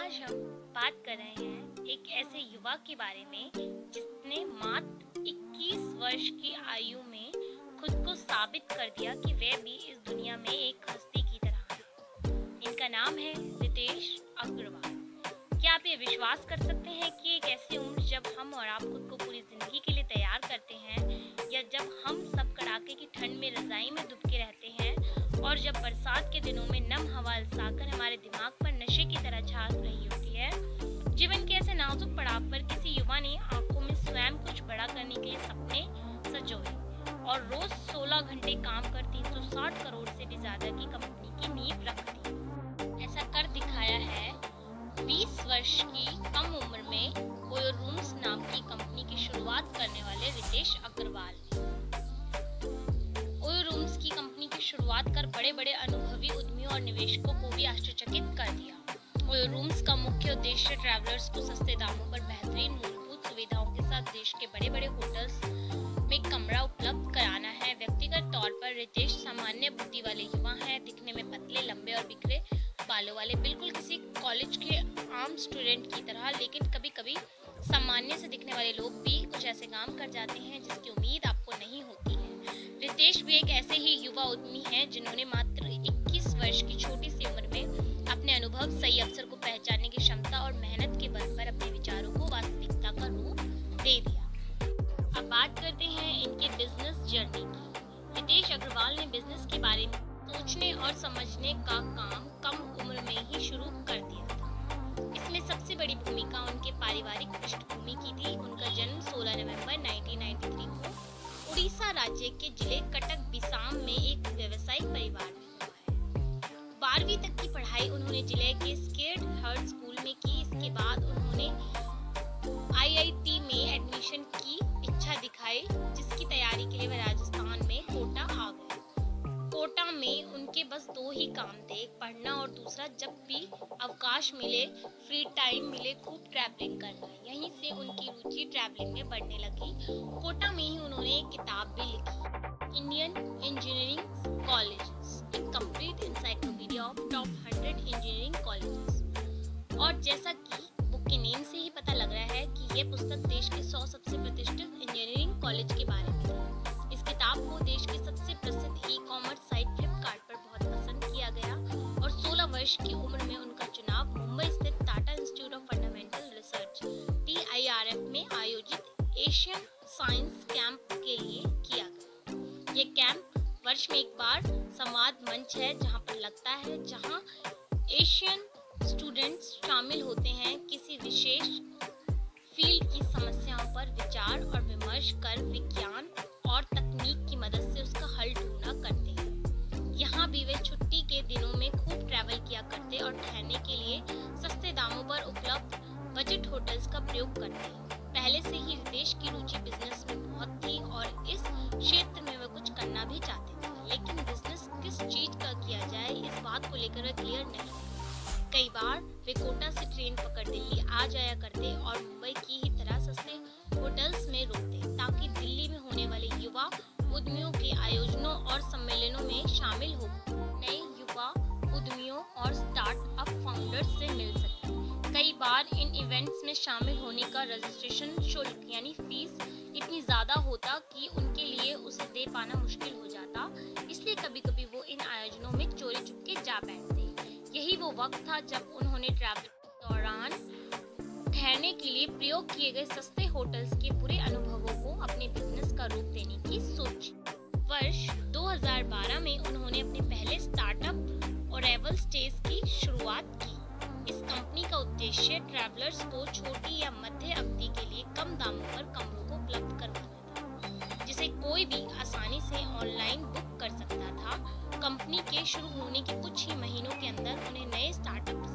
आज हम बात कर रहे हैं एक ऐसे युवा के बारे में जिसने मात्र 21 वर्ष की आयु में खुद को साबित कर दिया कि वह भी इस दुनिया में एक हस्ती की तरह है। इनका नाम है रितेश अग्रवाल। क्या आप ये विश्वास कर सकते हैं कि एक ऐसी उम्र जब हम और आप खुद को पूरी जिंदगी के लिए तैयार करते हैं, या जब हम सब कड़ाके की ठंड में रजाई में दुबके रहते हैं और जब बरसात के दिनों में नम हवा अलसाकर हमारे दिमाग पर नशे की तरह छा रही होती है, जीवन के ऐसे नाजुक पड़ाव पर किसी युवा ने आंखों में स्वयं कुछ बड़ा करने के लिए सपने सजोए और रोज 16 घंटे काम कर 360 करोड़ से भी ज्यादा की कंपनी की नींव रख दी। ऐसा कर दिखाया है 20 वर्ष की कम उम्र में ओयो रूम्स नाम की कंपनी की शुरुआत करने वाले रितेश अग्रवाल ने। ओयो रूम्स की कंपनी की शुरुआत कर बड़े बड़े अनुभवी उद्यमियों और निवेशकों को भी आश्चर्यचकित कर दिया। ओयो रूम्स का मुख्य उद्देश्य ट्रैवलर्स को सस्ते दामों पर बेहतरीन मूलभूत सुविधाओं के साथ देश के बड़े बड़े होटल्स में कमरा उपलब्ध कराना है। व्यक्तिगत तौर पर रितेश सामान्य बुद्धि वाले युवा हैं, दिखने में पतले, लंबे और बिखरे बालों वाले, बिल्कुल किसी कॉलेज के आम स्टूडेंट की तरह। लेकिन कभी कभी सामान्य से दिखने वाले लोग भी कुछ ऐसे काम कर जाते हैं जिसकी उम्मीद आपको नहीं होती है। रितेश भी एक ऐसे ही युवा उद्यमी हैं जिन्होंने मात्र 21 वर्ष की छोटी सी उम्र में अपने अनुभव, सही अवसर को पहचानने की क्षमता और मेहनत के बल पर अपने विचारों को वास्तविकता का रूप दे दिया। अब बात करते हैं इनके बिजनेस जर्नी की। रितेश अग्रवाल ने बिजनेस के बारे में सोचने और समझने का काम कम उम्र में ही शुरू कर दिया था। इसमें सबसे बड़ी भूमिका उनके पारिवारिक पृष्ठभूमि की थी। उनका जन्म 16 नवंबर 1993 को उड़ीसा राज्य के जिले कटक बिसाम में एक व्यवसायिक परिवार में हुआ है। 12वीं तक की पढ़ाई उन्होंने जिले के स्केर्ड हर्ट स्कूल में की। इसके बाद उन्होंने IIT में एडमिशन की इच्छा दिखाई, जिसकी तैयारी के लिए वह राजस्थान में कोटा आ गए। कोटा में उनके बस दो ही काम थे, एक पढ़ना और दूसरा जब भी अवकाश मिले, फ्री टाइम मिले, खूब ट्रैवलिंग करना। यहीं से उनकी रुचि ट्रैवलिंग में बढ़ने लगी। कोटा में ही उन्होंने एक किताब भी लिखी, इंडियन इंजीनियरिंग कॉलेजेस, एक complete encyclopedia of top 100 engineering colleges. और जैसा कि बुक के नेम से ही पता लग रहा है कि यह पुस्तक देश के 100 सबसे प्रतिष्ठित इंजीनियरिंग कॉलेज के बारे में है। इस किताब को देश के सबसे प्रसिद्ध ई-कॉमर्स साइट फ्लिपकार्ट पर बहुत पसंद किया गया और 16 वर्ष की उम्र में उनका चुनाव मुंबई स्थित Tata institute of fundamental research TIRF में आयोजित एशियन साइंस कैंप के लिए किया गया। ये कैंप वर्ष में एक बार संवाद मंच है जहां पर लगता है, जहां एशियन स्टूडेंट्स शामिल होते हैं, किसी विशेष फील्ड की समस्याओं पर विचार और विमर्श कर विज्ञान और तकनीक की मदद से उसका हल ढूंढना करते हैं। यहाँ भी वे छुट्टी के दिनों में खूब ट्रैवल किया करते और ठहरने के लिए सस्ते दामों पर उपलब्ध बजट होटल्स का प्रयोग करते हैं। पहले से ही रितेश की रुचि बिजनेस में बहुत थी और इस क्षेत्र में वे कुछ करना भी चाहते थे, लेकिन बिजनेस किस चीज का किया जाए, इस बात को लेकर वे क्लियर नहीं। कई बार वे कोटा से ट्रेन पकड़ दिल्ली आ जाया करते और मुंबई की ही तरह सस्ते होटल्स में रुकते, ताकि दिल्ली में होने वाले युवा उद्यमियों के आयोजनों और सम्मेलनों में शामिल हो नए युवा उद्यमियों और स्टार्टअप फाउंडर्स से मिल सके। कई बार इन इवेंट्स में शामिल होने का रजिस्ट्रेशन शुल्क यानी फीस इतनी ज्यादा होता कि उनके लिए उसे दे पाना मुश्किल हो जाता, इसलिए कभी कभी वो इन आयोजनों में चोरी चुपके जा बैठते। यही वो वक्त था जब उन्होंने ट्रैवल के दौरान ठहरने के लिए प्रयोग किए गए सस्ते होटल्स के बुरे अनुभवों को अपने बिजनेस का रूप देने की सोची। वर्ष 2012 में उन्होंने अपने पहले स्टार्टअप ओरेवल स्टेज की शुरुआत की। इस कंपनी का उद्देश्य ट्रैवलर्स को छोटी या मध्य अवधि के लिए कम दामों पर कमरों को उपलब्ध करवाना था, जिसे कोई भी आसानी से ऑनलाइन बुक कर सकता था। कंपनी के शुरू होने के कुछ ही महीनों के अंदर उन्हें नए स्टार्टअप्स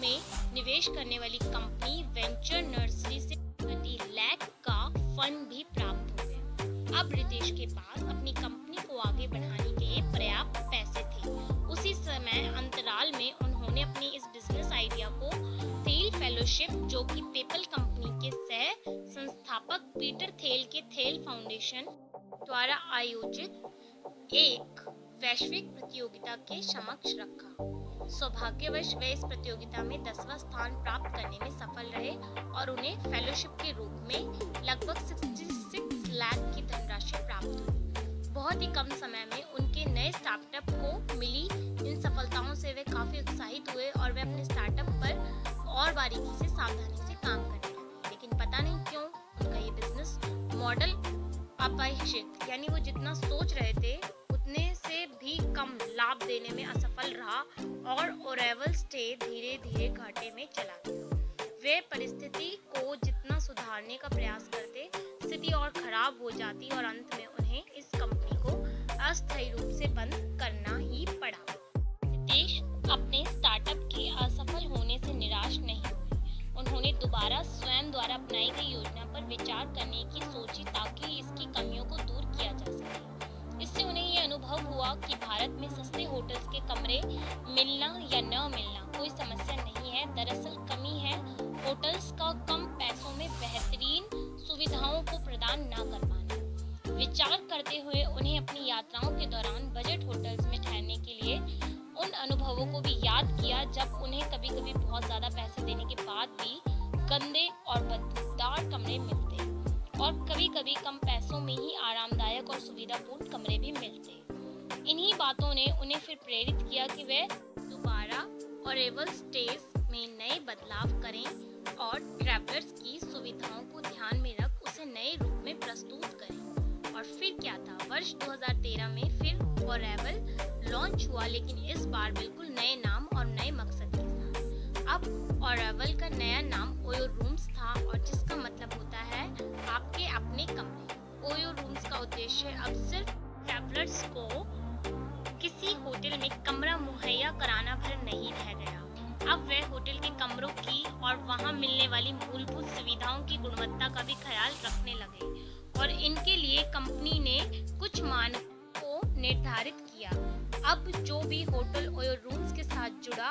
में निवेश करने वाली कंपनी वेंचर नर्सरी से 30 लाख का फंड भी प्राप्त हो गया। अब रितेश के पास अपनी कंपनी को आगे बढ़ाने के लिए पर्याप्त पैसे थे। उसी समय अंतराल में उन्होंने अपनी इस बिजनेस आइडिया को थेल फेलोशिप, जो कि पेपल कंपनी के सह संस्थापक पीटर थेल के थेल फाउंडेशन द्वारा आयोजित एक वैश्विक प्रतियोगिता के समक्ष रखा। सौभाग्यवश वे इस प्रतियोगिता में 10वां स्थान प्राप्त करने में सफल रहे और उन्हें फेलोशिप के रूप में लगभग 66 लाख की धनराशि प्राप्त हुई। बहुत ही कम समय में उनके नए स्टार्टअप को मिली इन सफलताओं से वे काफी उत्साहित हुए और वे अपने स्टार्टअप पर और बारीकी से सावधानी से काम करने लगे। लेकिन पता नहीं क्यों उनका ये बिजनेस मॉडल अपेक्षित यानी वो जितना सोच रहे थे उतने से भी कम लाभ देने में असफल रहा और ओरेवल स्टे धीरे धीरे घाटे में चला गया। वे परिस्थिति को जितना सुधारने का प्रयास करते, स्थिति और खराब हो जाती और अंत में उन्हें इस कंपनी को अस्थायी रूप से बंद करना ही पड़ा। रितेश अपने स्टार्टअप के असफल होने से निराश नहीं हुए। उन्होंने दोबारा स्वयं द्वारा अपनाई गई योजना पर विचार करने की सोची ताकि इसकी कमियों को दूर किया जा सके। इससे उन्हें ये अनुभव हुआ कि भारत में सस्ते होटल्स के कमरे मिलना या न मिलना कोई समस्या नहीं है। दरअसल कमी है होटल्स का कम पैसों में बेहतरीन सुविधाओं को प्रदान न कर पाना। विचार करते हुए उन्हें अपनी यात्राओं के दौरान बजट होटल्स में ठहरने के लिए उन अनुभवों को भी याद किया जब उन्हें कभी कभी बहुत ज्यादा पैसे देने के बाद भी गंदे और बदबूदार कमरे मिलते और कभी कभी कम पैसों में ही आरामदायक और सुविधापूर्ण कमरे भी मिलते। इन्हीं बातों ने उन्हें फिर प्रेरित किया कि वे दोबारा ओरेवल स्टेज में नए बदलाव करें और ट्रैवलर्स की सुविधाओं को ध्यान में रख उसे नए रूप में प्रस्तुत करें। और फिर क्या था, वर्ष 2013 में फिर ओरेवल लॉन्च हुआ, लेकिन इस बार बिल्कुल नए नाम और नए मकसद के साथ। अब ओरेवल का नया नाम ओयो रूम्स था और जिसका मतलब होता है आपके अपने कमरे। ओयो रूम्स का उद्देश्य अब सिर्फ ट्रैवलर्स को किसी होटल में कमरा मुहैया कराना भर नहीं रह गया। अब वह होटल के कमरों की और वहां मिलने वाली मूलभूत सुविधाओं की गुणवत्ता का भी ख्याल रखने लगे और इनके लिए कंपनी ने कुछ मानकों को निर्धारित किया। अब जो भी होटल ओयो रूम्स के साथ जुड़ा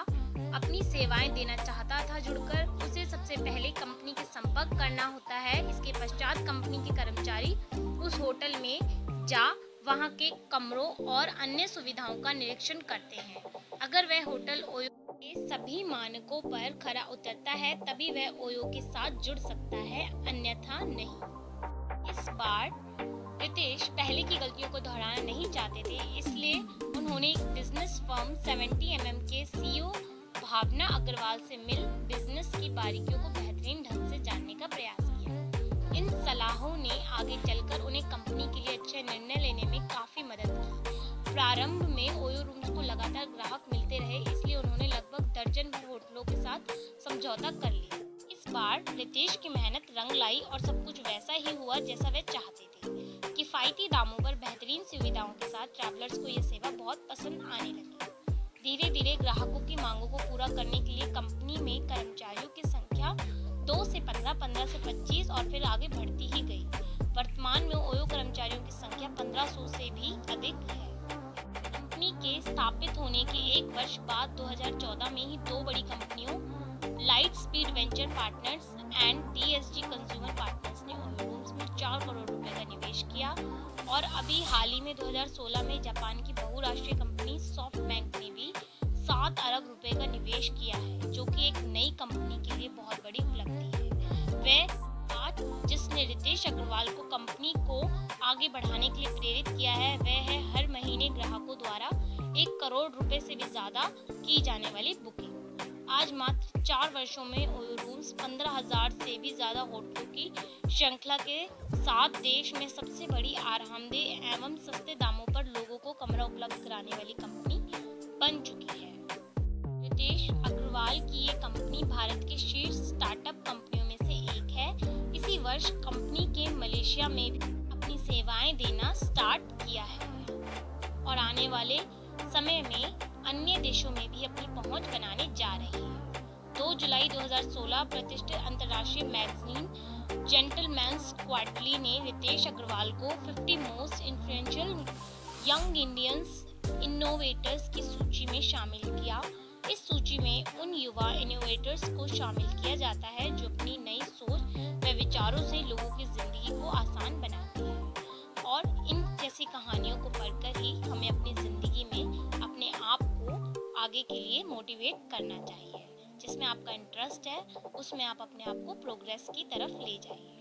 अपनी सेवाएं देना चाहता था, जुड़कर उसे सबसे पहले कंपनी के संपर्क करना होता है। इसके पश्चात कंपनी के कर्मचारी उस होटल में जा वहां के कमरों और अन्य सुविधाओं का निरीक्षण करते हैं। अगर वह होटल ओयो के सभी मानकों पर खरा उतरता है तभी वह ओयो के साथ जुड़ सकता है, अन्यथा नहीं। इस बार रितेश पहले की गलतियों को दोहराना नहीं चाहते थे, इसलिए उन्होंने एक बिजनेस फर्म 70mm के सीईओ भावना अग्रवाल से मिल बिजनेस की बारीकियों को बेहतरीन ढंग से जानने का प्रयास किया। इन सलाहों ने आगे चलकर उन्हें कंपनी के लिए अच्छे निर्णय लेने में काफी मदद की। प्रारंभ में ओयो रूम्स को लगातार ग्राहक मिलते रहे, इसलिए उन्होंने लगभग दर्जन भर होटलों के साथ समझौता कर लिया। इस बार रितेश की मेहनत रंग लाई और सब कुछ वैसा ही हुआ जैसा वे चाहते थे। किफायती दामों पर बेहतरीन सुविधाओं के साथ ट्रैवलर्स को यह सेवा बहुत पसंद आने लगी। धीरे धीरे ग्राहकों की मांगों को पूरा करने के लिए कंपनी में कर्मचारियों की संख्या 2 से 15, 15 से 25 और फिर आगे बढ़ती ही गई। वर्तमान में ओयो कर्मचारियों की संख्या 1500 से भी अधिक है। कंपनी के स्थापित होने के एक वर्ष बाद 2014 में ही दो बड़ी कंपनियों light speed venture partners and DSG consumer partners ने ओयो रूम्स में 4 करोड़ रुपए का निवेश किया और अभी हाल ही में 2016 में जापान की बहुराष्ट्रीय कंपनी सॉफ्ट बैंक ने भी 7 अरब रुपए का निवेश किया है, जो कि एक नई कंपनी के लिए बहुत बड़ी उपलब्धि है। वह बात जिसने रितेश अग्रवाल को कंपनी को आगे बढ़ाने के लिए प्रेरित किया है वह है हर महीने ग्राहकों द्वारा 1 करोड़ रुपए से भी ज्यादा की जाने वाली बुकिंग। आज मात्र 4 वर्षों में ओयो रूम्स 15,000 से भी ज्यादा होटलों की श्रृंखला के साथ देश में सबसे बड़ी आरामदेह एवं सस्ते दामों पर लोगों को कमरा उपलब्ध कराने वाली कंपनी बन चुकी है। रितेश अग्रवाल की ये कंपनी भारत के शीर्ष स्टार्टअप कंपनियों में से एक है। इसी वर्ष कंपनी के मलेशिया में भी अपनी सेवाएं देना स्टार्ट किया है और आने वाले समय में अन्य देशों में भी अपनी पहुंच बनाने जा रही है। 2 जुलाई 2016 प्रतिष्ठित अंतर्राष्ट्रीय मैगजीन जेंटलमैन्स क्वार्टरली ने रितेश अग्रवाल को 50 most influential young Indians innovators की सूची में शामिल किया। इस सूची में उन युवा इनोवेटर्स को शामिल किया जाता है जो अपनी नई सोच व विचारों से लोगों की जिंदगी को आसान बनाते हैं और इन जैसी कहानियों को पढ़कर ही हमें अपनी जिंदगी में अपने आप को आगे के लिए मोटिवेट करना चाहिए। जिसमें आपका इंटरेस्ट है उसमें आप अपने आप को प्रोग्रेस की तरफ ले जाइए।